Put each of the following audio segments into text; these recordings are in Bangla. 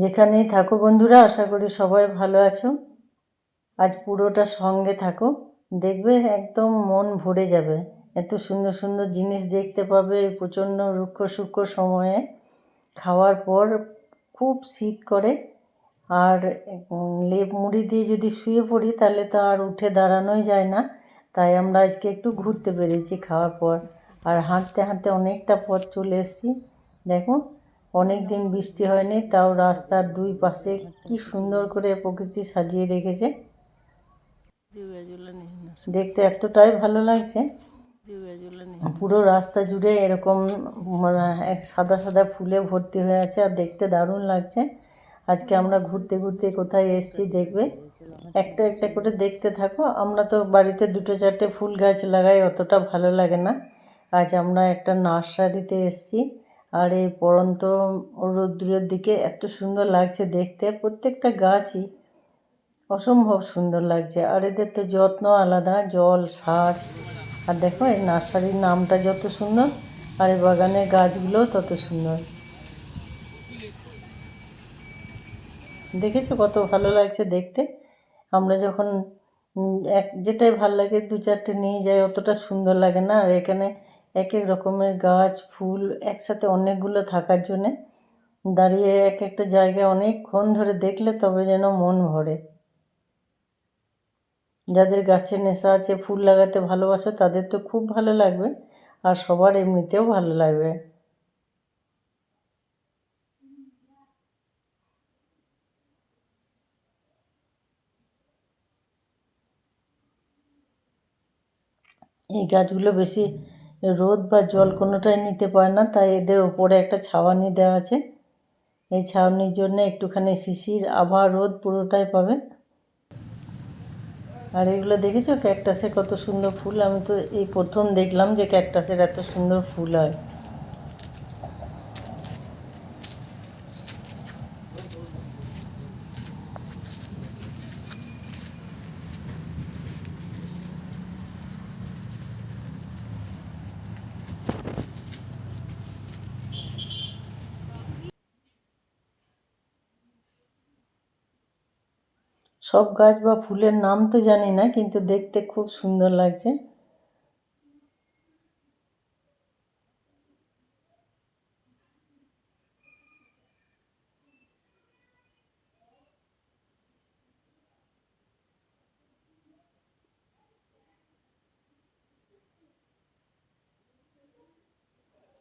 যেখানেই থাকো বন্ধুরা, আশা করি সবাই ভালো আছো। আজ পুরোটা সঙ্গে থাকো, দেখবে একদম মন ভরে যাবে। এত সুন্দর সুন্দর জিনিস দেখতে পাবে এই প্রচণ্ড রুক্ষ শুষ্ক সময়ে। খাওয়ার পর খুব শীত করে, আর লেপ মুড়ি দিয়ে যদি শুয়ে পড়ি তাহলে তো আর উঠে দাঁড়ানোই যায় না। তাই আমরা আজকে একটু ঘুরতে বেরিয়েছি খাওয়ার পর, আর হাঁটতে হাঁটতে অনেকটা পথ চলে এসেছি। দেখো, অনেক দিন বৃষ্টি হয়নি, তাও রাস্তার দুই পাশে কি সুন্দর করে প্রকৃতি সাজিয়ে রেখেছে। দেখতে এতটাই ভালো লাগছে। পুরো রাস্তা জুড়ে এরকম এক সাদা সাদা ফুলে ভর্তি হয়ে আছে, আর দেখতে দারুণ লাগছে। আজকে আমরা ঘুরতে ঘুরতে কোথায় এসেছি দেখবে, একটা একটা করে দেখতে থাকো। আমরা তো বাড়িতে দুটো চারটে ফুল গাছ লাগাই, অতটা ভালো লাগে না। আজ আমরা একটা নার্সারিতে এসেছি, আর এই পড়ন্ত রোদ্দুরের দিকে এত সুন্দর লাগছে দেখতে। প্রত্যেকটা গাছই অসম্ভব সুন্দর লাগছে, আর এদের তো যত্ন আলাদা, জল, সার। আর দেখো এই নার্সারির নামটা যত সুন্দর, আর এই বাগানের গাছগুলোও তত সুন্দর। দেখেছো কত ভালো লাগছে দেখতে। আমরা যখন যেটাই ভাল লাগে দু চারটে নিয়ে যাই, অতটা সুন্দর লাগে না। আর এখানে এক এক রকমের গাছ, ফুল একসাথে অনেকগুলো থাকার জন্যে দাঁড়িয়ে এক একটা জায়গায় অনেকক্ষণ ধরে দেখলে তবে যেন মন ভরে। যাদের গাছের নেশা আছে, ফুল লাগাতে ভালোবাসে, তাদের তো খুব ভালো লাগবে, আর সবার এমনিতেও ভালো লাগবে। এই গাছগুলো বেশি রোদ বা জল কোনোটাই নিতে পারে না, তাই এদের ওপরে একটা ছাউনি দেওয়া আছে। এই ছাউনির জন্য একটুখানি শিশির, আভা, রোদ পুরোটাই পাবে। আর এগুলো দেখেছো ক্যাকটাসে কত সুন্দর ফুল। আমি তো এই প্রথম দেখলাম যে ক্যাকটাসের এত সুন্দর ফুল হয়। সব গাছ বা ফুলের নাম তো জানি না, কিন্তু দেখতে খুব সুন্দর লাগছে।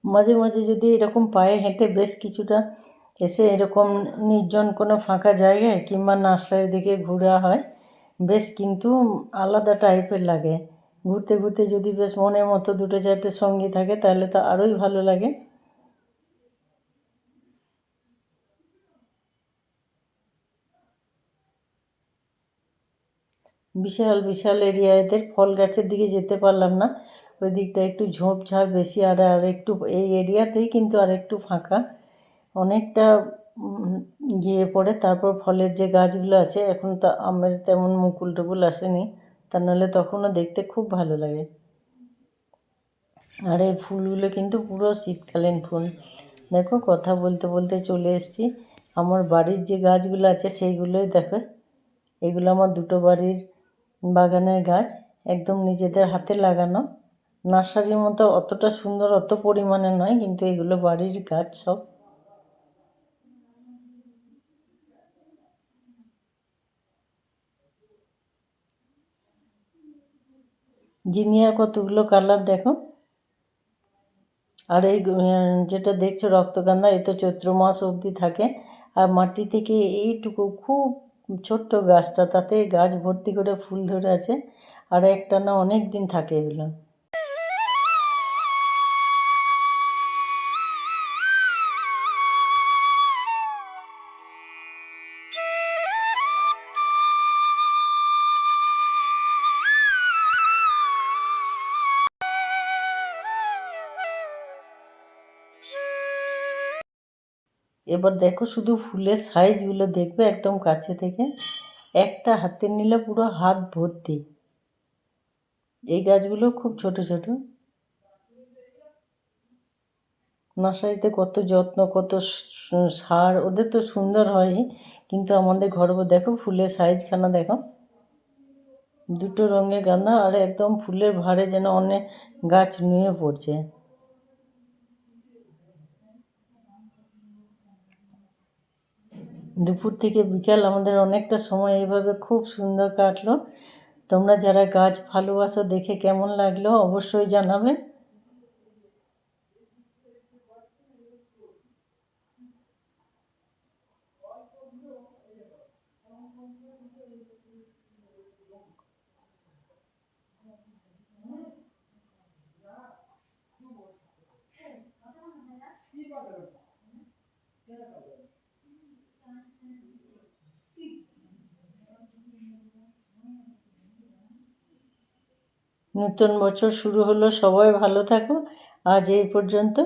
মাঝে মাঝে যদি এরকম পায়ে হেঁটে বেশ কিছুটা এসে এরকম নির্জন কোনো ফাঁকা জায়গায় কিংবা নার্সারির দিকে ঘোরা হয়, বেশ কিন্তু আলাদা টাইপের লাগে। ঘুরতে ঘুরতে যদি বেশ মনের মতো দুটো চারটে সঙ্গী থাকে তাহলে তো আরোই ভালো লাগে। বিশাল বিশাল এরিয়া এদের। ফল গাছের দিকে যেতে পারলাম না, ওই দিকটা একটু ঝোপঝাড় বেশি, আর আর একটু এই এরিয়াতেই কিন্তু আর একটু ফাঁকা অনেকটা গিয়ে পড়ে। তারপর ফলের যে গাছগুলো আছে, এখন তো আমের তেমন মুকুল টুকুল আসেনি, তা নাহলে তখনও দেখতে খুব ভালো লাগে। আর এই ফুলগুলো কিন্তু পুরো শীতকালীন ফুল। দেখো, কথা বলতে বলতে চলে এসেছি। আমার বাড়ির যে গাছগুলো আছে সেইগুলোই দেখো। এগুলো আমার দুটো বাড়ির বাগানের গাছ, একদম নিজেদের হাতে লাগানো। নার্সারির মতো অতটা সুন্দর অত পরিমাণে নয়, কিন্তু এগুলো বাড়ির গাছ সব। জিনিয়ার কতগুলো কালার দেখো। আর এই যেটা দেখছো রক্তগন্ধা, এ তো চৈত্র মাস অবধি থাকে। আর মাটি থেকে এইটুকু খুব ছোট্ট গাছটা, তাতে গাছ ভর্তি করে ফুল ধরে আছে, আর একটা না অনেক দিন থাকে এগুলো। এবার দেখো শুধু ফুলের সাইজগুলো দেখবে একদম কাছে থেকে, একটা হাতে নিলে পুরো হাত ভর্তি। এই গাছগুলো খুব ছোট ছোট। নার্সারিতে কত যত্ন, কত সার, ওদের তো সুন্দর হয়ই, কিন্তু আমাদের ঘরোয়া দেখো ফুলের সাইজখানা দেখো, দুটো রঙের গাঁদা, আর একদম ফুলের ভারে যেন অনেক গাছ নুয়ে পড়ছে। দুপুর থেকে বিকাল আমাদের অনেকটা সময় এইভাবে খুব সুন্দর কাটলো। তোমরা যারা গাছ ভালোবাসো দেখে কেমন লাগলো অবশ্যই জানাবে। নতুন বছর শুরু হলো, সবাই ভালো থাকো। আজ এই পর্যন্ত।